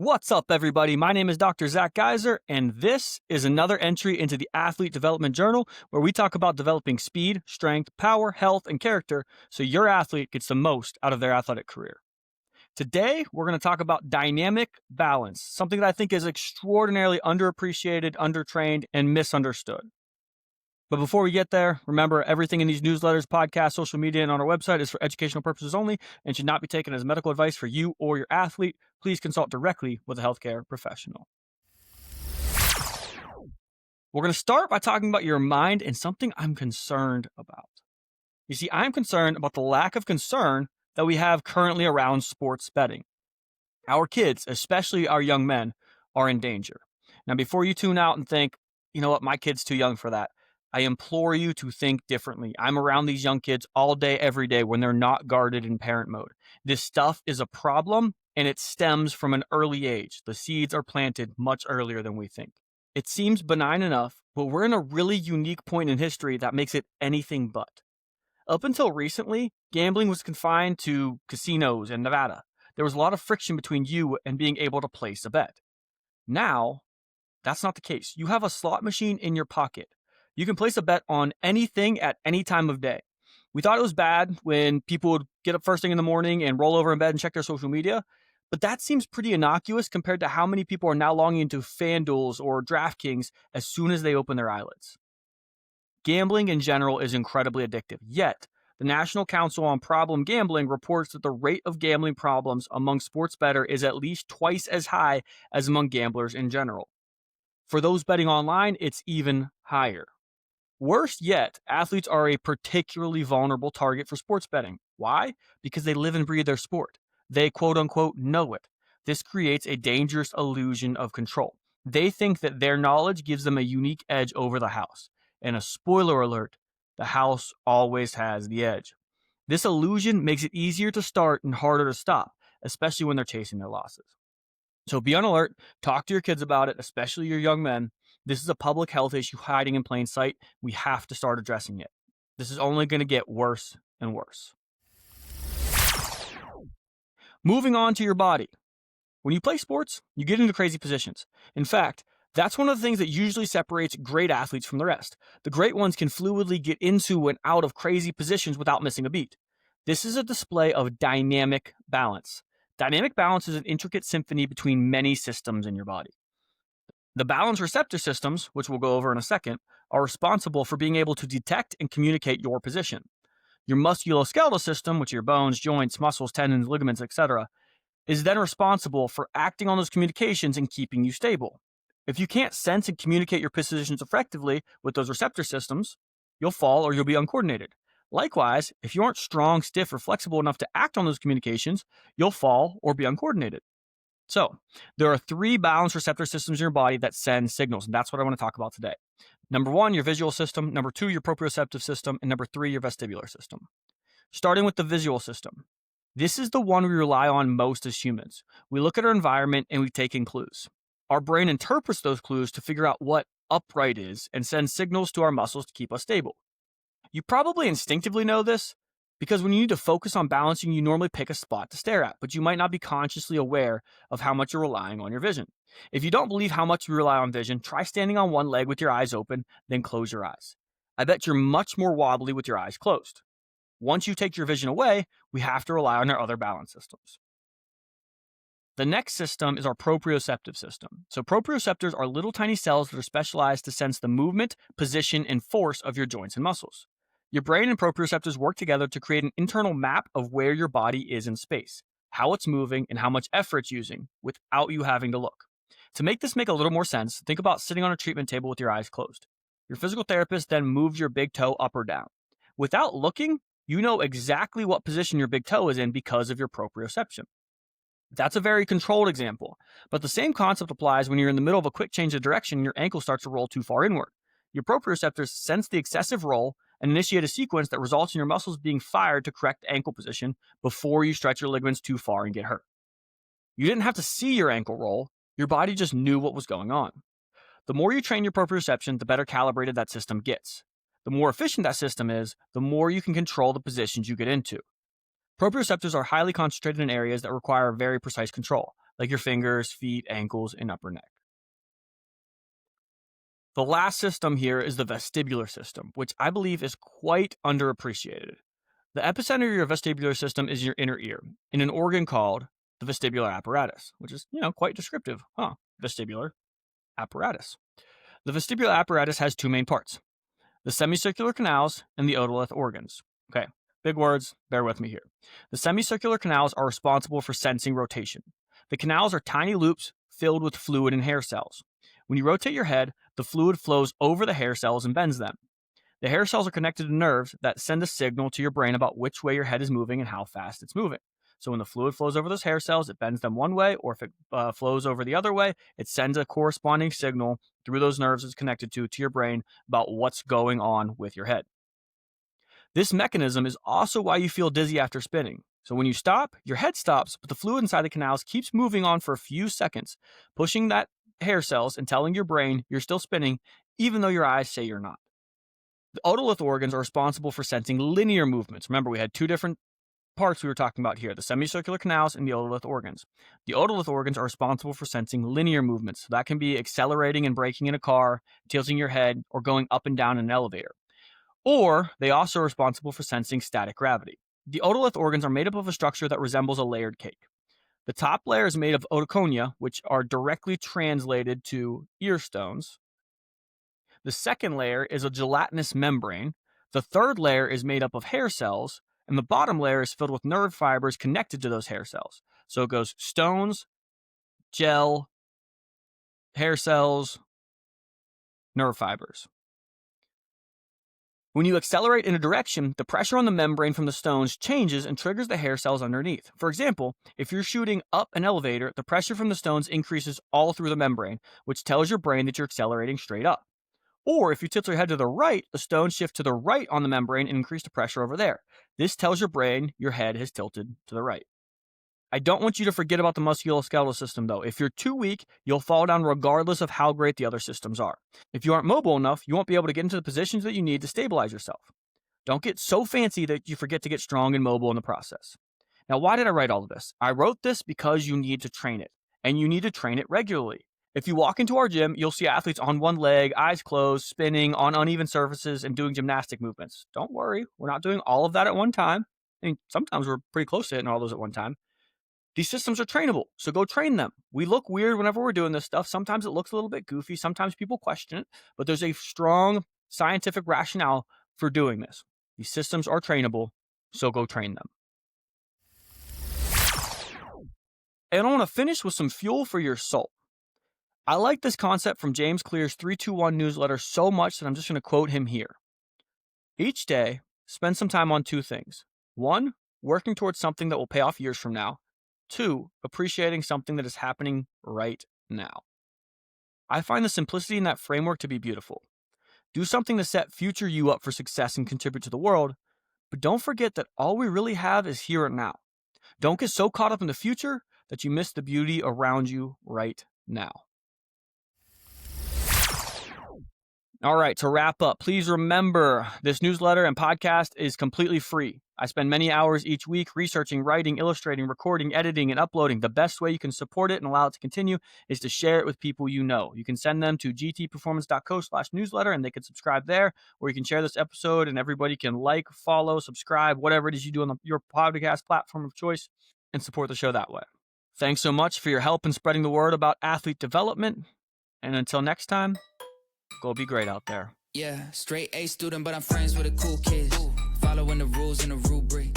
What's up, everybody? My name is Dr. Zach Guiser, and this is another entry into the Athlete Development Journal where we talk about developing speed, strength, power, health, and character so your athlete gets the most out of their athletic career. Today, we're going to talk about dynamic balance, something that I think is extraordinarily underappreciated, undertrained, and misunderstood. But before we get there, remember everything in these newsletters, podcasts, social media, and on our website is for educational purposes only and should not be taken as medical advice for you or your athlete. Please consult directly with a healthcare professional. We're going to start by talking about your mind and something I'm concerned about. You see, I'm concerned about the lack of concern that we have currently around sports betting. Our kids, especially our young men, are in danger. Now, before you tune out and think, you know what, my kid's too young for that, I implore you to think differently. I'm around these young kids all day, every day when they're not guarded in parent mode. This stuff is a problem, and it stems from an early age. The seeds are planted much earlier than we think. It seems benign enough, but we're in a really unique point in history that makes it anything but. Up until recently, gambling was confined to casinos in Nevada. There was a lot of friction between you and being able to place a bet. Now, that's not the case. You have a slot machine in your pocket. You can place a bet on anything at any time of day. We thought it was bad when people would get up first thing in the morning and roll over in bed and check their social media, but that seems pretty innocuous compared to how many people are now logging into FanDuels or DraftKings as soon as they open their eyelids. Gambling in general is incredibly addictive, yet the National Council on Problem Gambling reports that the rate of gambling problems among sports bettors is at least twice as high as among gamblers in general. For those betting online, it's even higher. Worse yet, athletes are a particularly vulnerable target for sports betting. Why? Because they live and breathe their sport. They quote unquote know it. This creates a dangerous illusion of control. They think that their knowledge gives them a unique edge over the house. And a spoiler alert, the house always has the edge. This illusion makes it easier to start and harder to stop, especially when they're chasing their losses. So be on alert, talk to your kids about it, especially your young men. This is a public health issue hiding in plain sight. We have to start addressing it. This is only going to get worse and worse. Moving on to your body. When you play sports, you get into crazy positions. In fact, that's one of the things that usually separates great athletes from the rest. The great ones can fluidly get into and out of crazy positions without missing a beat. This is a display of dynamic balance. Dynamic balance is an intricate symphony between many systems in your body. The balance receptor systems, which we'll go over in a second, are responsible for being able to detect and communicate your position. Your musculoskeletal system, which are your bones, joints, muscles, tendons, ligaments, etc., is then responsible for acting on those communications and keeping you stable. If you can't sense and communicate your positions effectively with those receptor systems, you'll fall or you'll be uncoordinated. Likewise, if you aren't strong, stiff, or flexible enough to act on those communications, you'll fall or be uncoordinated. So, there are 3 balance receptor systems in your body that send signals, and that's what I want to talk about today. Number 1, your visual system. Number 2, your proprioceptive system. And number 3, your vestibular system. Starting with the visual system. This is the one we rely on most as humans. We look at our environment and we take in clues. Our brain interprets those clues to figure out what upright is and sends signals to our muscles to keep us stable. You probably instinctively know this, because when you need to focus on balancing, you normally pick a spot to stare at, but you might not be consciously aware of how much you're relying on your vision. If you don't believe how much you rely on vision, try standing on one leg with your eyes open, then close your eyes. I bet you're much more wobbly with your eyes closed. Once you take your vision away, we have to rely on our other balance systems. The next system is our proprioceptive system. So proprioceptors are little tiny cells that are specialized to sense the movement, position, and force of your joints and muscles. Your brain and proprioceptors work together to create an internal map of where your body is in space, how it's moving, and how much effort it's using without you having to look. To make this make a little more sense, think about sitting on a treatment table with your eyes closed. Your physical therapist then moves your big toe up or down. Without looking, you know exactly what position your big toe is in because of your proprioception. That's a very controlled example, but the same concept applies when you're in the middle of a quick change of direction and your ankle starts to roll too far inward. Your proprioceptors sense the excessive roll and initiate a sequence that results in your muscles being fired to correct the ankle position before you stretch your ligaments too far and get hurt. You didn't have to see your ankle roll, your body just knew what was going on. The more you train your proprioception, the better calibrated that system gets. The more efficient that system is, the more you can control the positions you get into. Proprioceptors are highly concentrated in areas that require very precise control. like your fingers, feet, ankles, and upper neck. The last system here is the vestibular system, which I believe is quite underappreciated. The epicenter of your vestibular system is your inner ear, in an organ called the vestibular apparatus, which is, quite descriptive, huh? Vestibular apparatus. The vestibular apparatus has two main parts: the semicircular canals and the otolith organs. Okay, big words, bear with me here. The semicircular canals are responsible for sensing rotation. The canals are tiny loops filled with fluid and hair cells. When you rotate your head, the fluid flows over the hair cells and bends them. The hair cells are connected to nerves that send a signal to your brain about which way your head is moving and how fast it's moving. So when the fluid flows over those hair cells, it bends them one way, or if it flows over the other way, it sends a corresponding signal through those nerves it's connected to your brain about what's going on with your head. This mechanism is also why you feel dizzy after spinning. So when you stop, your head stops, but the fluid inside the canals keeps moving on for a few seconds, pushing that hair cells and telling your brain you're still spinning, even though your eyes say you're not. The otolith organs are responsible for sensing linear movements. Remember, we had two different parts we were talking about here, the semicircular canals and the otolith organs. The otolith organs are responsible for sensing linear movements. So that can be accelerating and braking in a car, tilting your head, or going up and down in an elevator. Or they also are responsible for sensing static gravity. The otolith organs are made up of a structure that resembles a layered cake. The top layer is made of otoconia, which are directly translated to ear stones. The second layer is a gelatinous membrane. The third layer is made up of hair cells, and the bottom layer is filled with nerve fibers connected to those hair cells. So it goes stones, gel, hair cells, nerve fibers. When you accelerate in a direction, the pressure on the membrane from the stones changes and triggers the hair cells underneath. For example, if you're shooting up an elevator, the pressure from the stones increases all through the membrane, which tells your brain that you're accelerating straight up. Or if you tilt your head to the right, the stones shift to the right on the membrane and increase the pressure over there. This tells your brain your head has tilted to the right. I don't want you to forget about the musculoskeletal system, though. If you're too weak, you'll fall down regardless of how great the other systems are. If you aren't mobile enough, you won't be able to get into the positions that you need to stabilize yourself. Don't get so fancy that you forget to get strong and mobile in the process. Now, why did I write all of this? I wrote this because you need to train it, and you need to train it regularly. If you walk into our gym, you'll see athletes on one leg, eyes closed, spinning on uneven surfaces, and doing gymnastic movements. Don't worry, we're not doing all of that at one time. I mean, sometimes we're pretty close to hitting all those at one time. These systems are trainable, so go train them. We look weird whenever we're doing this stuff. Sometimes it looks a little bit goofy. Sometimes people question it, but there's a strong scientific rationale for doing this. These systems are trainable, so go train them. And I want to finish with some fuel for your soul. I like this concept from James Clear's 321 newsletter so much that I'm just going to quote him here. Each day, spend some time on two things. 1, working towards something that will pay off years from now. 2, appreciating something that is happening right now. I find the simplicity in that framework to be beautiful. Do something to set future you up for success and contribute to the world, but don't forget that all we really have is here and now. Don't get so caught up in the future that you miss the beauty around you right now. All right, to wrap up, please remember this newsletter and podcast is completely free. I spend many hours each week researching, writing, illustrating, recording, editing, and uploading. The best way you can support it and allow it to continue is to share it with people you know. You can send them to gtperformance.co/newsletter and they can subscribe there, or you can share this episode and everybody can like, follow, subscribe, whatever it is you do on your podcast platform of choice, and support the show that way. Thanks so much for your help in spreading the word about athlete development. And until next time, go be great out there. Yeah, straight A student, but I'm friends with the cool kids. Following the rules and the rubric.